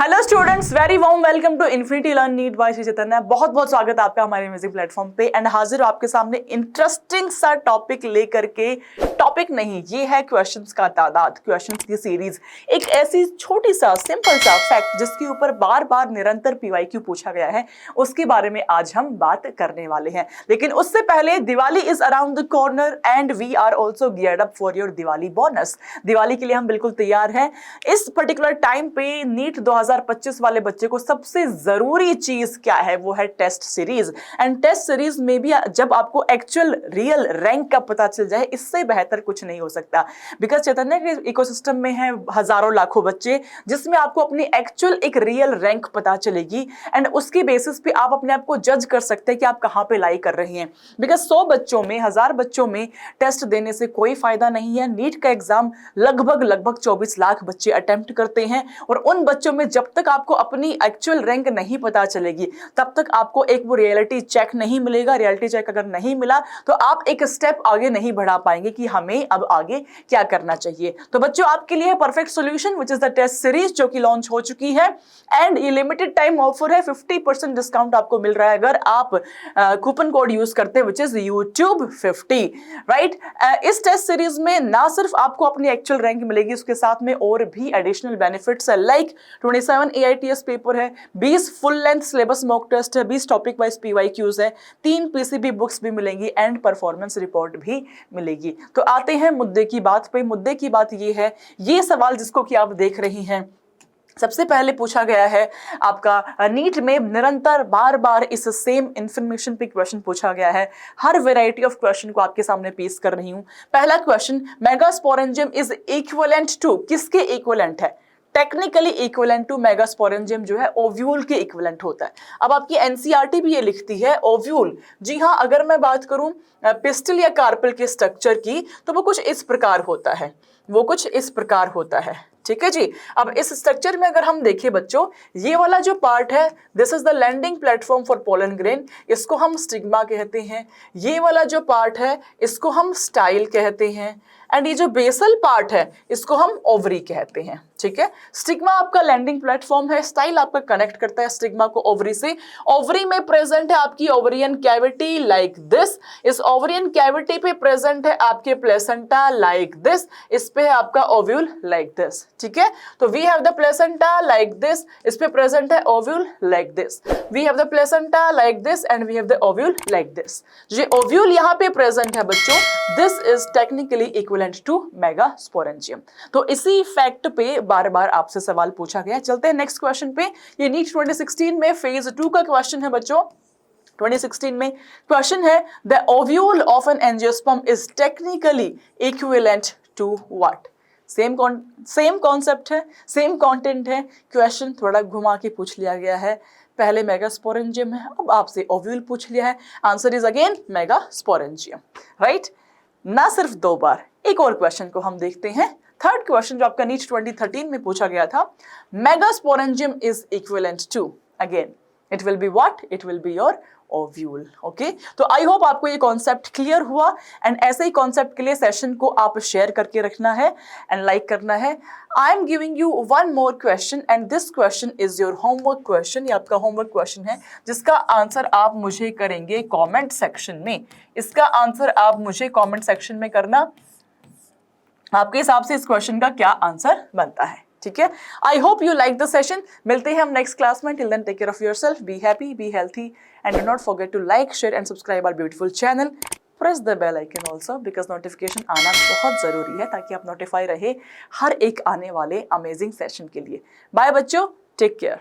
Hello students, very warm welcome to infinity learn NEET by Sri Chaitanya. बहुत बहुत स्वागत है आपका हमारे म्यूजिक प्लेटफॉर्म पे एंड हाजिर हो आपके सामने इंटरेस्टिंग सा टॉपिक लेकर के। टॉपिक नहीं, ये है क्वेश्चंस का तादाद, क्वेश्चंस की सीरीज। एक ऐसी छोटी सा सिंपल सा फैक्ट जिसके ऊपर बार बार निरंतर पीवाईक्यू पूछा गया है, उसके बारे में आज हम बात करने वाले हैं। लेकिन उससे पहले Diwali is around the corner and we are also geared up for your Diwali bonus. Diwali के लिए हम बिल्कुल तैयार हैं। इस पर्टिकुलर टाइम पे नीट 2025 वाले बच्चे को सबसे जरूरी चीज क्या है, वो है test series. And test series में भी जब आपको एक्चुअल रियल रैंक का पता चल जाए, इससे बेहतर कुछ नहीं हो सकता। बिकॉज चैतन्य के इकोसिस्टम में है हजारों लाखों बच्चे, जिसमें आपको अपनी एक्चुअल एक रियल रैंक पता चलेगी एंड उसके बेसिस पे आप अपने आप को जज कर सकते हैं कि आप कहां पे लाई कर रही हैं। बिकॉज 100 बच्चों में, 1000 बच्चों में टेस्ट देने से कोई फायदा नहीं है। नीट का एग्जाम लगभग 24 लाख बच्चे अटेम्प्ट करते हैं और उन बच्चों में जब तक आपको अपनी एक्चुअल रैंक नहीं पता चलेगी, तब तक आपको एक वो रियलिटी चेक नहीं मिलेगा। रियलिटी चेक अगर नहीं मिला तो आप एक स्टेप आगे नहीं बढ़ा पाएंगे कि हमें अब आगे क्या करना चाहिए। तो बच्चों, आपके लिए perfect solution which is the test series, जो कि लॉन्च हो चुकी है एंड ये लिमिटेड टाइम ऑफर है। 50% डिस्काउंट आपको मिल रहा है अगर आप कूपन कोड यूज करते हैं, विच इज YouTube 50, राइट। इस टेस्ट सीरीज में ना सिर्फ आपको अपनी एक्चुअल रैंक मिलेगी, उसके साथ में और भी एडिशनल बेनिफिट्स है। लाइक 27 AITS पेपर है, 20 full length syllabus mock test है, 20 टॉपिक वाइज PYQs है, 3 PCB बुक्स भी मिलेंगी एंड परफॉर्मेंस रिपोर्ट भी मिलेगी। तो आते हैं मुद्दे की बात पे। मुद्दे की बात ये है, ये सवाल जिसको कि आप देख रही हैं, सबसे पहले पूछा गया है आपका नीट में निरंतर बार बार इस सेम इंफॉर्मेशन पे क्वेश्चन पूछा गया है। हर वैरायटी ऑफ क्वेश्चन को आपके सामने पेश कर रही हूं। पहला question, megasporangium is equivalent to, किसके इक्विवेलेंट है? टेक्निकली इक्विवेलेंट टू मेगास्पोरेंजियम जो है ओव्यूल के इक्विवेलेंट होता है। अब आपकी एनसीईआरटी भी ये लिखती है ओव्यूल। जी हाँ, अगर मैं बात करूं पिस्टल या कार्पेल के स्ट्रक्चर की, तो वो कुछ इस प्रकार होता है, वो कुछ इस प्रकार होता है। ठीक है जी। अब इस स्ट्रक्चर में अगर हम देखें बच्चों, ये वाला जो पार्ट है, this is the landing platform for pollen grain, इसको हम स्टिग्मा कहते हैं। ये वाला जो पार्ट है, इसको हम स्टाइल कहते हैं एंड ये जो बेसल पार्ट है, इसको हम ओवरी कहते हैं। ठीक है, स्टिग्मा आपका लैंडिंग प्लेटफॉर्म है, स्टाइल आपका कनेक्ट करता है स्टिग्मा को ओवरी से। ओवरी में प्रेजेंट है आपकी ओवरियन कैविटी लाइक दिस। इस ओवरियन कैविटी पे प्रेजेंट है आपके प्लेसेंटा लाइक दिस। इस पे है आपका ओव्यूल लाइक दिस। ठीक है, तो we have the placenta like this, इस पे प्रेजेंट है ovule like this. We have the placenta like this and we have the ovule like this. जो ओव्यूल यहाँ पे प्रेजेंट है बच्चों, this is technically equivalent to megasporangium. तो इसी फैक्ट पे बार बार आपसे सवाल पूछा गया। चलते हैं नेक्स्ट क्वेश्चन पे। ये नीट 2016 में फेज 2 का क्वेश्चन है बच्चों। 2016 में क्वेश्चन है, the ovule of an angiosperm is technically equivalent to what? Same concept है, सेम कंटेंट है, क्वेश्चन थोड़ा घुमा के पूछ लिया गया है। पहले मेगास्पोरेंजियम है, अब आपसे ओव्यूल पूछ लिया है। Answer is again megasporangium, right. ना सिर्फ 2 बार, एक और क्वेश्चन को हम देखते हैं। थर्ड क्वेश्चन जो आपका नीट 2013 में पूछा गया था, megasporangium is equivalent to, again it will be what? It will be your ovule. Okay, तो आई होप आपको ये कॉन्सेप्ट क्लियर हुआ एंड ऐसे ही कॉन्सेप्ट के लिए सेशन को आप शेयर करके रखना है एंड लाइक करना है। I am giving you one more question and this question is your homework question. ये आपका होमवर्क क्वेश्चन है, जिसका आंसर आप मुझे करेंगे कॉमेंट सेक्शन में। इसका आंसर आप मुझे कॉमेंट सेक्शन में करना, आपके हिसाब से इस क्वेश्चन का क्या आंसर बनता है। ठीक है, I hope you like the session. मिलते हैं हम नेक्स्ट क्लास में। Till then take care of yourself, be happy, be healthy and do not forget to like, share and subscribe our beautiful channel. Press the bell icon also, because notification आना बहुत जरूरी है ताकि आप notify रहे हर एक आने वाले अमेजिंग सेशन के लिए। बाय बच्चों, टेक केयर।